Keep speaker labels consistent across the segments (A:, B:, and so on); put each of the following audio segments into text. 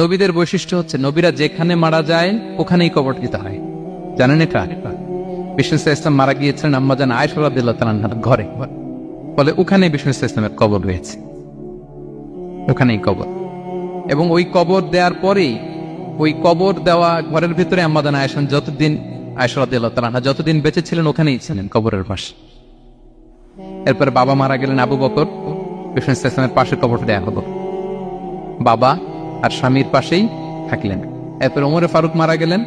A: নবীদের বৈশিষ্ট্য হচ্ছে নবীরা যেখানে মারা যায় ওখানেই কবর দিতে হয়, জানেন এটা? বিষ্ণু ইসলাম মারা গিয়েছিলেন আম্মাজান আয়েশা রাদিয়াল্লাহু তাআলার ঘরে, ফলে ওখানে বিষ্ণু ইসলামের কবর রয়েছে, ওখানেই কবর। এবং ওই কবর দেওয়ার পরেই ওই কবর দেওয়া ঘরের ভিতরে আম্মাজান আয়েশা রাদিয়াল্লাহু তাআলা যতদিন বেঁচে ছিলেন ওখানেই ছিলেন কবরের পাশে। এরপরে বাবা মারা গেলেন আবু বকর, বিষ্ণু ইসলামের পাশে কবর দেয়া হলো, বাবা আর স্বামীর পাশেই থাকলেন। এরপর ওমরে ফারুক মারা গেলেন,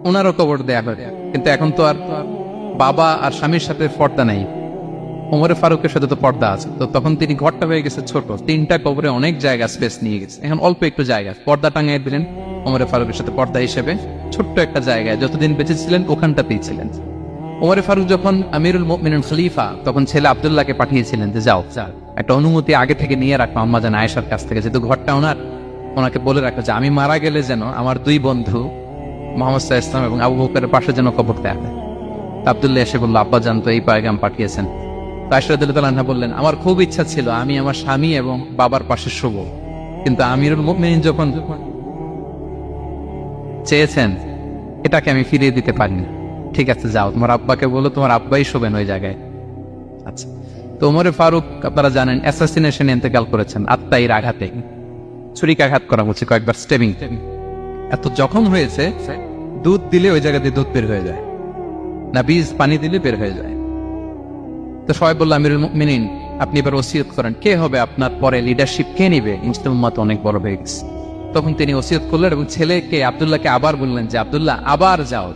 A: ওনারও কবর দেয়া হয়, কিন্তু এখন তো আর বাবা আর স্বামীর সাথে পর্দা নাই, ওমরে ফারুকের সাথে তো পর্দা আছে, তো তখন তিনি ঘরটা হয়ে গেছে ছোট, 3টা কবরে অনেক জায়গা স্পেস নিয়ে গেছে, এখন অল্প একটু জায়গা পর্দা টাঙিয়ে দিলেন ওমরে ফারুকের সাথে পর্দা হিসেবে, ছোট্ট একটা জায়গায় যতদিন বেঁচে ছিলেন ওখানটাতেই ছিলেন। ওমরে ফারুক যখন আমিরুল মুমিনিন খলিফা, তখন ছেলে আব্দুল্লাহকে পাঠিয়েছিলেন যে যাও একটা অনুমতি আগে থেকে নিয়ে রাখো আম্মাজান আয়েশার কাছ থেকে, যেহেতু ঘরটা ওনাকে বলে রাখো যে আমি মারা গেলে যেন আমার 2 বন্ধু মুহাম্মদ সাল্লাল্লাহু আলাইহি ওয়াসাল্লাম এবং আবু বকরের পাশে যেন কবর দেয়া হয়। আব্দুল্লাহ এসে বলল, আব্বা জান তো এই পয়গাম পাঠিয়েছেন। আয়েশা রাদিয়াল্লাহু তাআলা আনহা বললেন, আমার খুব ইচ্ছা ছিল আমি আমার স্বামী এবং বাবার পাশে শুবো, কিন্তু আমিরুল মুমিনিন যখন চেয়েছেন এটাকে আমি ফিরিয়ে দিতে পারি না। ঠিক আছে যাও, তোমার আব্বাকে বলো তোমার আব্বাই শোবেন ওই জায়গায়। আচ্ছা, তো ওমরে ফারুক আপনারা জানেন অ্যাসাসিনেশনে ইন্তেকাল করেছেন, আত্মাইর আঘাতে, ছুরিকাঘাত করা হচ্ছে কয়েকবার, স্টেবিং। এত জখম হয়েছে, দুধ দিলে ওই জায়গা দিয়ে দুধ বের হয়ে যায় না, বীজ পানি দিলে বের হয়ে যায়। তো সবাই বলল, আমিরুল মুমিনিন আপনি এবার ওসিয়ত করেন, কে হবে আপনার পরে লিডারশিপ, কে নিবে? মুসলিম উম্মাত অনেক বড় হয়ে গেছে। তখন তিনি ওসিয়ত করলেন এবং ছেলেকে আব্দুল্লাহকে আবার বললেন যে আব্দুল্লাহ আবার যাও,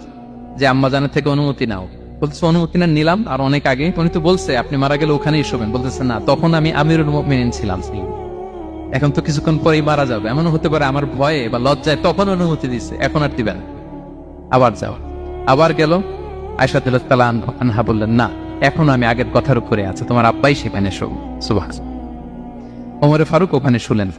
A: যে আম্মাজানের থেকে অনুমতি নাও। বলতেছে অনুমতি না নিলাম আর অনেক আগে, উনি তো বলছে আপনি মারা গেলে ওখানেই শোবেন। বলতেছে না, তখন আমি আমিরুল মুমিনিন ছিলাম, এখন তো কিছুক্ষণ পরেই মারা যাবে, এমনও হতে পারে আমার ভয়ে বা লজ্জায় তখন অনুমতি দিছে, এখন আর দিবেন, আবার যাও। আবার গেল, আয়েশা রাদিয়াল্লাহু তাআলা আনহা বললেন, না এখন আমি আগের কথার উপরে আছে, তোমার আব্বাই সেখানে শোক। সুবহানাল্লাহ। ওমরে ফারুক ওখানে শুলেন।